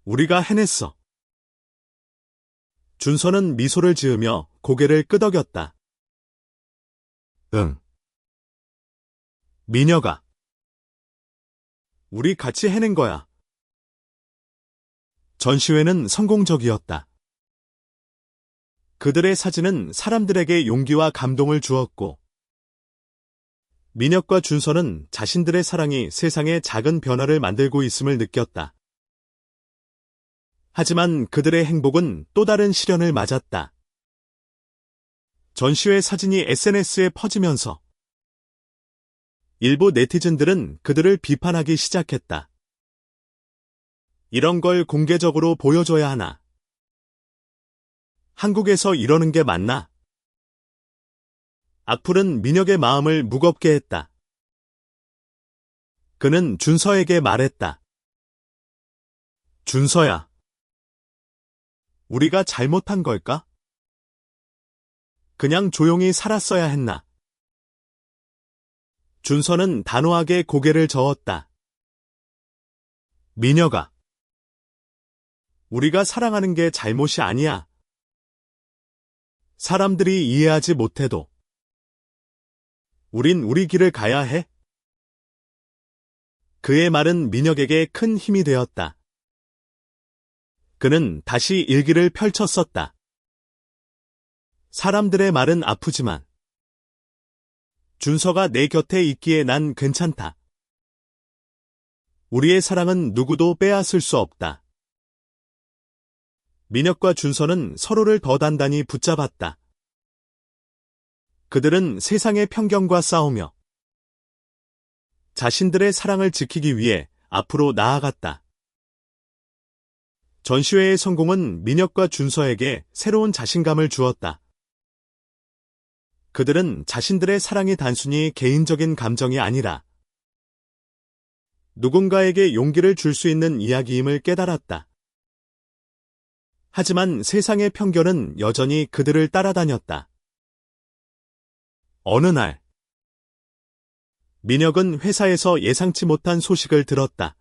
우리가 해냈어. 준서는 미소를 지으며 고개를 끄덕였다. 응. 민혁아. 우리 같이 해낸 거야. 전시회는 성공적이었다. 그들의 사진은 사람들에게 용기와 감동을 주었고, 민혁과 준서는 자신들의 사랑이 세상에 작은 변화를 만들고 있음을 느꼈다. 하지만 그들의 행복은 또 다른 시련을 맞았다. 전시회 사진이 SNS에 퍼지면서 일부 네티즌들은 그들을 비판하기 시작했다. 이런 걸 공개적으로 보여줘야 하나? 한국에서 이러는 게 맞나? 악플은 민혁의 마음을 무겁게 했다. 그는 준서에게 말했다. 준서야. 우리가 잘못한 걸까? 그냥 조용히 살았어야 했나? 준서는 단호하게 고개를 저었다. 민혁아. 우리가 사랑하는 게 잘못이 아니야. 사람들이 이해하지 못해도 우린 우리 길을 가야 해. 그의 말은 민혁에게 큰 힘이 되었다. 그는 다시 일기를 펼쳤었다. 사람들의 말은 아프지만 준서가 내 곁에 있기에 난 괜찮다. 우리의 사랑은 누구도 빼앗을 수 없다. 민혁과 준서는 서로를 더 단단히 붙잡았다. 그들은 세상의 편견과 싸우며 자신들의 사랑을 지키기 위해 앞으로 나아갔다. 전시회의 성공은 민혁과 준서에게 새로운 자신감을 주었다. 그들은 자신들의 사랑이 단순히 개인적인 감정이 아니라 누군가에게 용기를 줄 수 있는 이야기임을 깨달았다. 하지만 세상의 편견은 여전히 그들을 따라다녔다. 어느 날, 민혁은 회사에서 예상치 못한 소식을 들었다.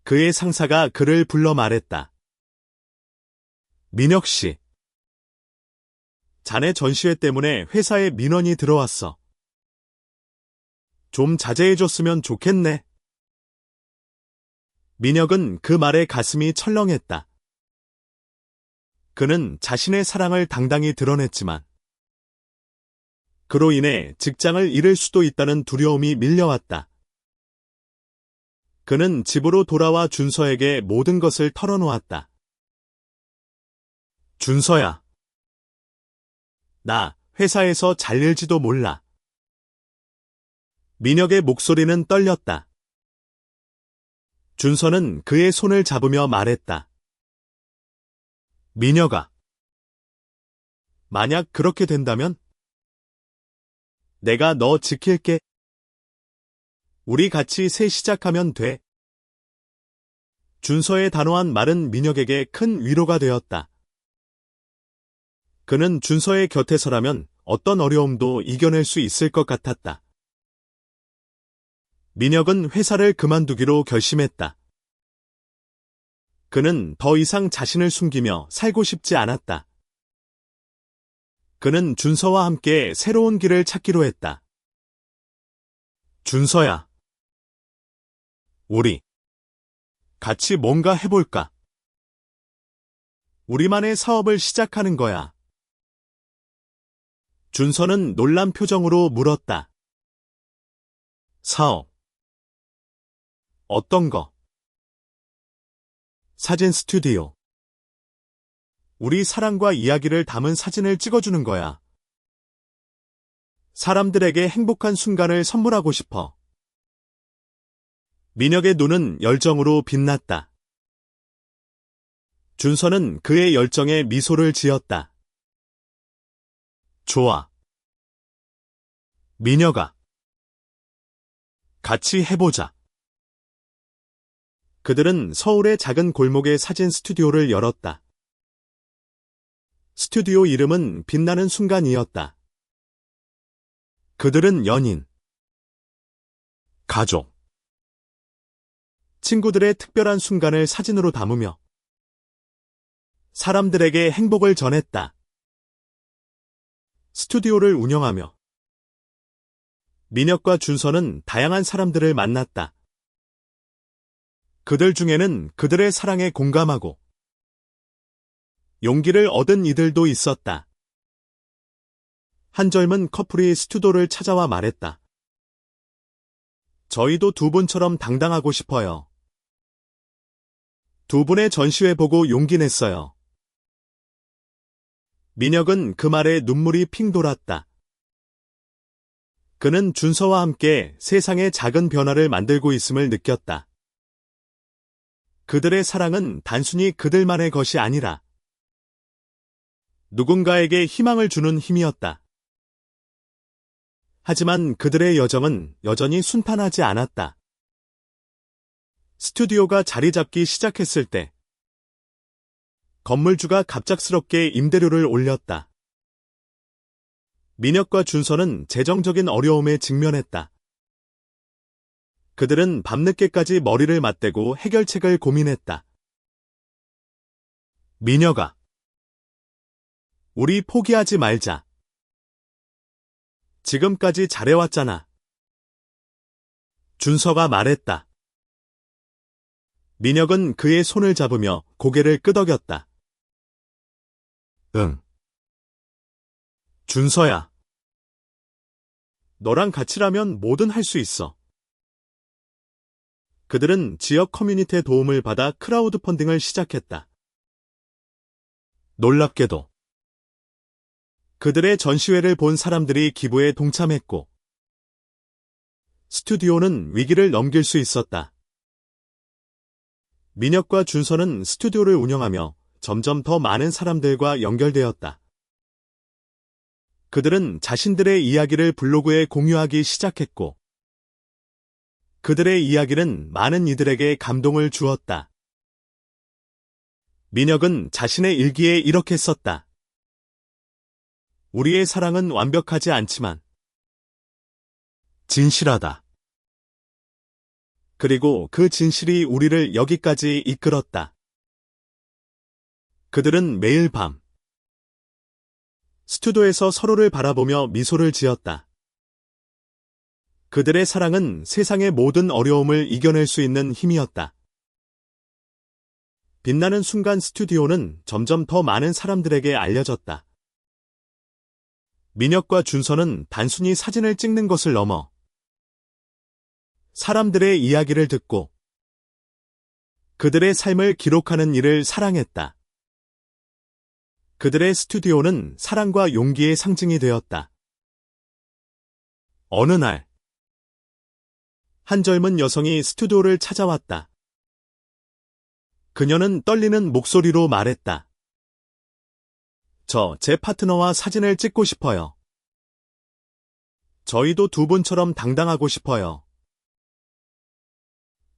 그의 상사가 그를 불러 말했다. 민혁 씨, 자네 전시회 때문에 회사에 민원이 들어왔어. 좀 자제해줬으면 좋겠네. 민혁은 그 말에 가슴이 철렁했다. 그는 자신의 사랑을 당당히 드러냈지만 그로 인해 직장을 잃을 수도 있다는 두려움이 밀려왔다. 그는 집으로 돌아와 준서에게 모든 것을 털어놓았다. 준서야. 나 회사에서 잘릴지도 몰라. 민혁의 목소리는 떨렸다. 준서는 그의 손을 잡으며 말했다. 민혁아. 만약 그렇게 된다면 내가 너 지킬게. 우리 같이 새 시작하면 돼. 준서의 단호한 말은 민혁에게 큰 위로가 되었다. 그는 준서의 곁에 서라면 어떤 어려움도 이겨낼 수 있을 것 같았다. 민혁은 회사를 그만두기로 결심했다. 그는 더 이상 자신을 숨기며 살고 싶지 않았다. 그는 준서와 함께 새로운 길을 찾기로 했다. 준서야. 우리 같이 뭔가 해볼까? 우리만의 사업을 시작하는 거야. 준서는 놀란 표정으로 물었다. 사업. 어떤 거? 사진 스튜디오. 우리 사랑과 이야기를 담은 사진을 찍어주는 거야. 사람들에게 행복한 순간을 선물하고 싶어. 민혁의 눈은 열정으로 빛났다. 준서는 그의 열정에 미소를 지었다. 좋아. 민혁아. 같이 해보자. 그들은 서울의 작은 골목에 사진 스튜디오를 열었다. 스튜디오 이름은 빛나는 순간이었다. 그들은 연인, 가족, 친구들의 특별한 순간을 사진으로 담으며 사람들에게 행복을 전했다. 스튜디오를 운영하며 민혁과 준서는 다양한 사람들을 만났다. 그들 중에는 그들의 사랑에 공감하고 용기를 얻은 이들도 있었다. 한 젊은 커플이 스튜디오를 찾아와 말했다. 저희도 두 분처럼 당당하고 싶어요. 두 분의 전시회 보고 용기 냈어요. 민혁은 그 말에 눈물이 핑 돌았다. 그는 준서와 함께 세상에 작은 변화를 만들고 있음을 느꼈다. 그들의 사랑은 단순히 그들만의 것이 아니라 누군가에게 희망을 주는 힘이었다. 하지만 그들의 여정은 여전히 순탄하지 않았다. 스튜디오가 자리 잡기 시작했을 때 건물주가 갑작스럽게 임대료를 올렸다. 민혁과 준서는 재정적인 어려움에 직면했다. 그들은 밤늦게까지 머리를 맞대고 해결책을 고민했다. 민혁아. 우리 포기하지 말자. 지금까지 잘해왔잖아. 준서가 말했다. 민혁은 그의 손을 잡으며 고개를 끄덕였다. 응. 준서야. 너랑 같이라면 뭐든 할 수 있어. 그들은 지역 커뮤니티의 도움을 받아 크라우드 펀딩을 시작했다. 놀랍게도 그들의 전시회를 본 사람들이 기부에 동참했고 스튜디오는 위기를 넘길 수 있었다. 민혁과 준서는 스튜디오를 운영하며 점점 더 많은 사람들과 연결되었다. 그들은 자신들의 이야기를 블로그에 공유하기 시작했고 그들의 이야기는 많은 이들에게 감동을 주었다. 민혁은 자신의 일기에 이렇게 썼다. 우리의 사랑은 완벽하지 않지만 진실하다. 그리고 그 진실이 우리를 여기까지 이끌었다. 그들은 매일 밤 스튜디오에서 서로를 바라보며 미소를 지었다. 그들의 사랑은 세상의 모든 어려움을 이겨낼 수 있는 힘이었다. 빛나는 순간 스튜디오는 점점 더 많은 사람들에게 알려졌다. 민혁과 준서는 단순히 사진을 찍는 것을 넘어 사람들의 이야기를 듣고 그들의 삶을 기록하는 일을 사랑했다. 그들의 스튜디오는 사랑과 용기의 상징이 되었다. 어느 날, 한 젊은 여성이 스튜디오를 찾아왔다. 그녀는 떨리는 목소리로 말했다. 제 파트너와 사진을 찍고 싶어요. 저희도 두 분처럼 당당하고 싶어요.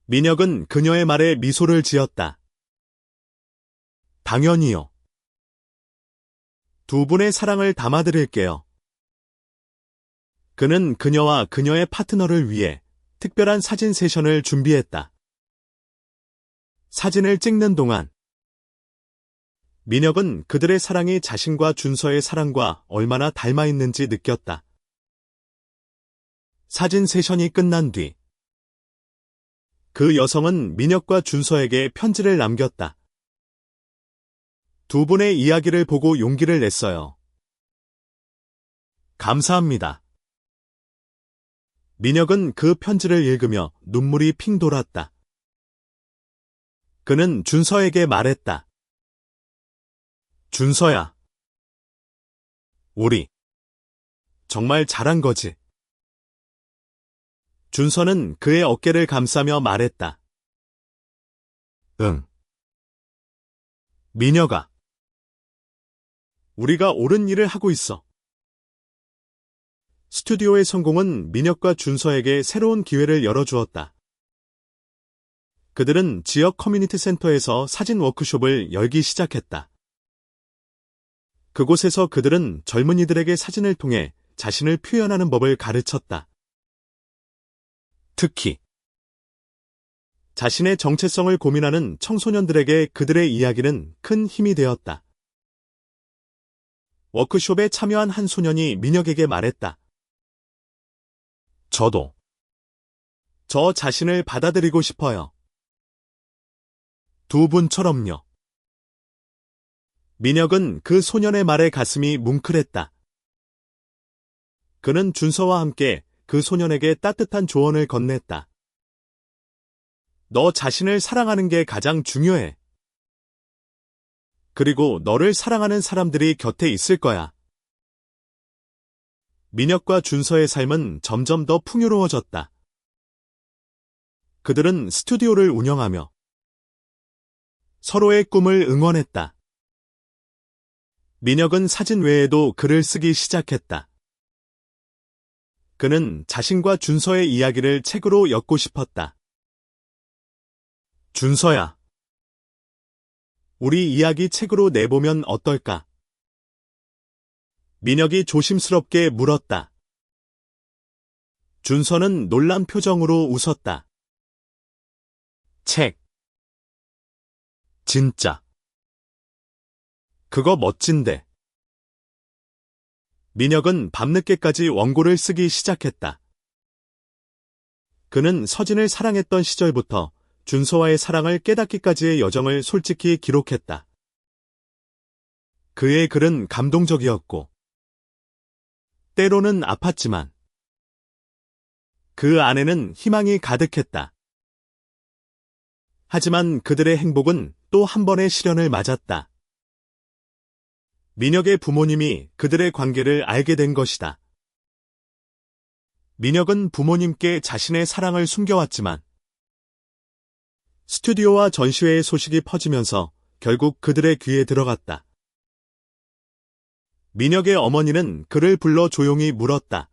민혁은 그녀의 말에 미소를 지었다. 당연히요. 두 분의 사랑을 담아드릴게요. 그는 그녀와 그녀의 파트너를 위해 특별한 사진 세션을 준비했다. 사진을 찍는 동안 민혁은 그들의 사랑이 자신과 준서의 사랑과 얼마나 닮아 있는지 느꼈다. 사진 세션이 끝난 뒤 그 여성은 민혁과 준서에게 편지를 남겼다. 두 분의 이야기를 보고 용기를 냈어요. 감사합니다. 민혁은 그 편지를 읽으며 눈물이 핑 돌았다. 그는 준서에게 말했다. 준서야. 우리 정말 잘한 거지. 준서는 그의 어깨를 감싸며 말했다. 응. 민혁아. 우리가 옳은 일을 하고 있어. 스튜디오의 성공은 민혁과 준서에게 새로운 기회를 열어주었다. 그들은 지역 커뮤니티 센터에서 사진 워크숍을 열기 시작했다. 그곳에서 그들은 젊은이들에게 사진을 통해 자신을 표현하는 법을 가르쳤다. 특히 자신의 정체성을 고민하는 청소년들에게 그들의 이야기는 큰 힘이 되었다. 워크숍에 참여한 한 소년이 민혁에게 말했다. 저도 저 자신을 받아들이고 싶어요. 두 분처럼요. 민혁은 그 소년의 말에 가슴이 뭉클했다. 그는 준서와 함께 그 소년에게 따뜻한 조언을 건넸다. 너 자신을 사랑하는 게 가장 중요해. 그리고 너를 사랑하는 사람들이 곁에 있을 거야. 민혁과 준서의 삶은 점점 더 풍요로워졌다. 그들은 스튜디오를 운영하며 서로의 꿈을 응원했다. 민혁은 사진 외에도 글을 쓰기 시작했다. 그는 자신과 준서의 이야기를 책으로 엮고 싶었다. 준서야. 우리 이야기 책으로 내보면 어떨까? 민혁이 조심스럽게 물었다. 준서는 놀란 표정으로 웃었다. 책. 진짜. 그거 멋진데. 민혁은 밤늦게까지 원고를 쓰기 시작했다. 그는 서진을 사랑했던 시절부터 준서와의 사랑을 깨닫기까지의 여정을 솔직히 기록했다. 그의 글은 감동적이었고 때로는 아팠지만 그 안에는 희망이 가득했다. 하지만 그들의 행복은 또 한 번의 시련을 맞았다. 민혁의 부모님이 그들의 관계를 알게 된 것이다. 민혁은 부모님께 자신의 사랑을 숨겨왔지만 스튜디오와 전시회의 소식이 퍼지면서 결국 그들의 귀에 들어갔다. 민혁의 어머니는 그를 불러 조용히 물었다.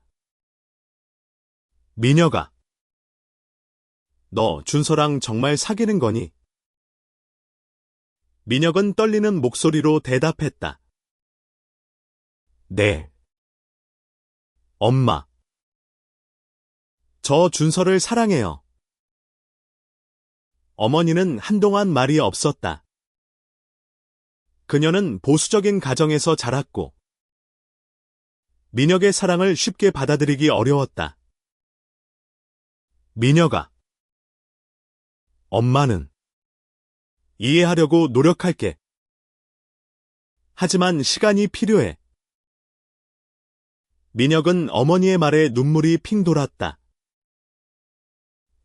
민혁아, 너 준서랑 정말 사귀는 거니? 민혁은 떨리는 목소리로 대답했다. 네. 엄마. 저 준서를 사랑해요. 어머니는 한동안 말이 없었다. 그녀는 보수적인 가정에서 자랐고 민혁의 사랑을 쉽게 받아들이기 어려웠다. 민혁아. 엄마는 이해하려고 노력할게. 하지만 시간이 필요해. 민혁은 어머니의 말에 눈물이 핑 돌았다.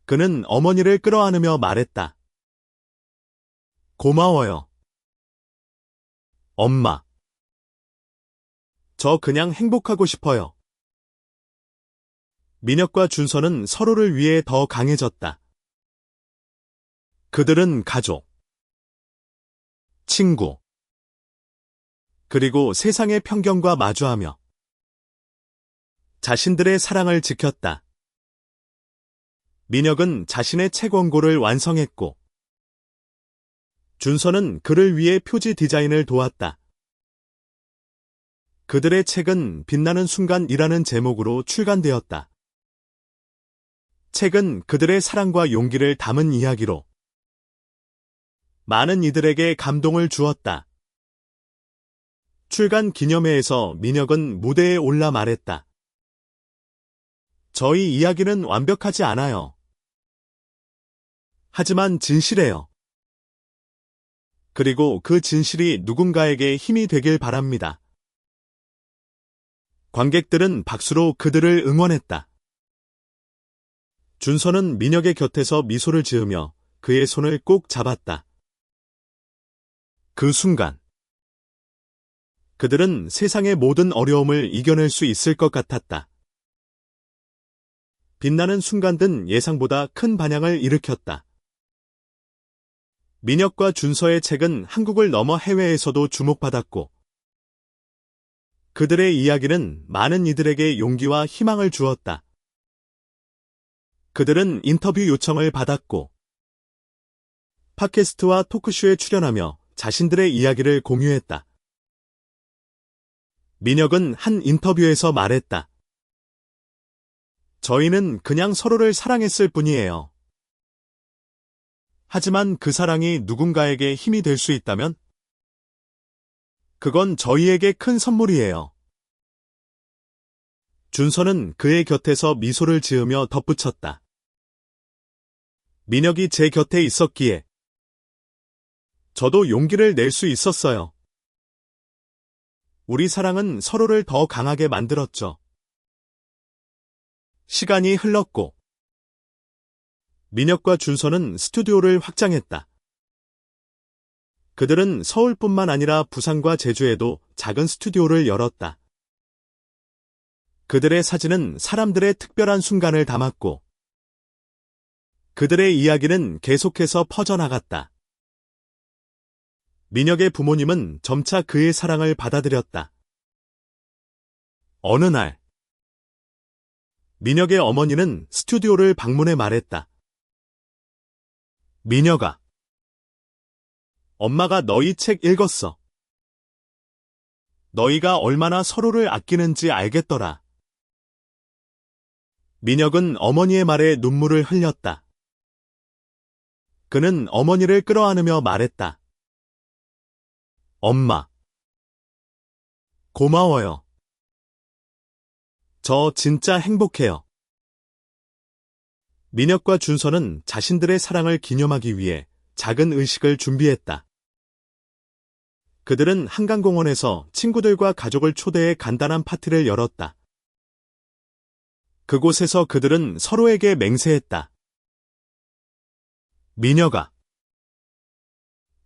그는 어머니를 끌어안으며 말했다. 고마워요. 엄마. 저 그냥 행복하고 싶어요. 민혁과 준서는 서로를 위해 더 강해졌다. 그들은 가족, 친구, 그리고 세상의 편견과 마주하며 자신들의 사랑을 지켰다. 민혁은 자신의 책 원고를 완성했고 준서는 그를 위해 표지 디자인을 도왔다. 그들의 책은 빛나는 순간이라는 제목으로 출간되었다. 책은 그들의 사랑과 용기를 담은 이야기로 많은 이들에게 감동을 주었다. 출간 기념회에서 민혁은 무대에 올라 말했다. 저희 이야기는 완벽하지 않아요. 하지만 진실해요. 그리고 그 진실이 누군가에게 힘이 되길 바랍니다. 관객들은 박수로 그들을 응원했다. 준서는 민혁의 곁에서 미소를 지으며 그의 손을 꼭 잡았다. 그 순간 그들은 세상의 모든 어려움을 이겨낼 수 있을 것 같았다. 빛나는 순간은 예상보다 큰 반향을 일으켰다. 민혁과 준서의 책은 한국을 넘어 해외에서도 주목받았고 그들의 이야기는 많은 이들에게 용기와 희망을 주었다. 그들은 인터뷰 요청을 받았고 팟캐스트와 토크쇼에 출연하며 자신들의 이야기를 공유했다. 민혁은 한 인터뷰에서 말했다. 저희는 그냥 서로를 사랑했을 뿐이에요. 하지만 그 사랑이 누군가에게 힘이 될 수 있다면? 그건 저희에게 큰 선물이에요. 준서는 그의 곁에서 미소를 지으며 덧붙였다. 민혁이 제 곁에 있었기에 저도 용기를 낼 수 있었어요. 우리 사랑은 서로를 더 강하게 만들었죠. 시간이 흘렀고 민혁과 준서는 스튜디오를 확장했다. 그들은 서울뿐만 아니라 부산과 제주에도 작은 스튜디오를 열었다. 그들의 사진은 사람들의 특별한 순간을 담았고 그들의 이야기는 계속해서 퍼져나갔다. 민혁의 부모님은 점차 그의 사랑을 받아들였다. 어느 날 민혁의 어머니는 스튜디오를 방문해 말했다. 민혁아, 엄마가 너희 책 읽었어. 너희가 얼마나 서로를 아끼는지 알겠더라. 민혁은 어머니의 말에 눈물을 흘렸다. 그는 어머니를 끌어안으며 말했다. 엄마, 고마워요. 저 진짜 행복해요. 민혁과 준서는 자신들의 사랑을 기념하기 위해 작은 의식을 준비했다. 그들은 한강공원에서 친구들과 가족을 초대해 간단한 파티를 열었다. 그곳에서 그들은 서로에게 맹세했다. 민혁아,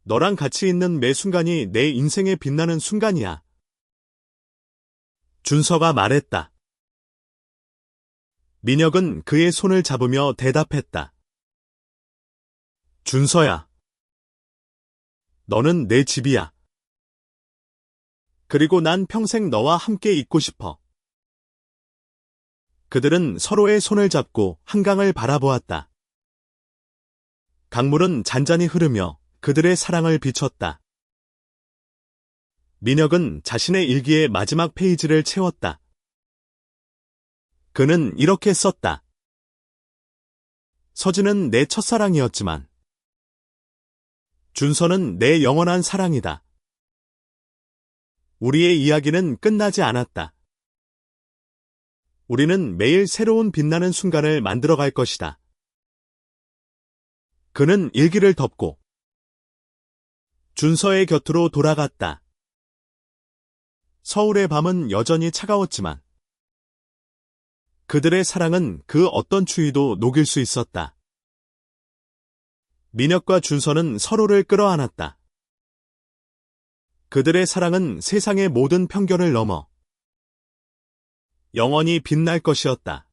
너랑 같이 있는 매 순간이 내 인생에 빛나는 순간이야. 준서가 말했다. 민혁은 그의 손을 잡으며 대답했다. 준서야, 너는 내 집이야. 그리고 난 평생 너와 함께 있고 싶어. 그들은 서로의 손을 잡고 한강을 바라보았다. 강물은 잔잔히 흐르며 그들의 사랑을 비췄다. 민혁은 자신의 일기의 마지막 페이지를 채웠다. 그는 이렇게 썼다. 서진은 내 첫사랑이었지만 준서는 내 영원한 사랑이다. 우리의 이야기는 끝나지 않았다. 우리는 매일 새로운 빛나는 순간을 만들어갈 것이다. 그는 일기를 덮고 준서의 곁으로 돌아갔다. 서울의 밤은 여전히 차가웠지만 그들의 사랑은 그 어떤 추위도 녹일 수 있었다. 민혁과 준서는 서로를 끌어안았다. 그들의 사랑은 세상의 모든 편견을 넘어 영원히 빛날 것이었다.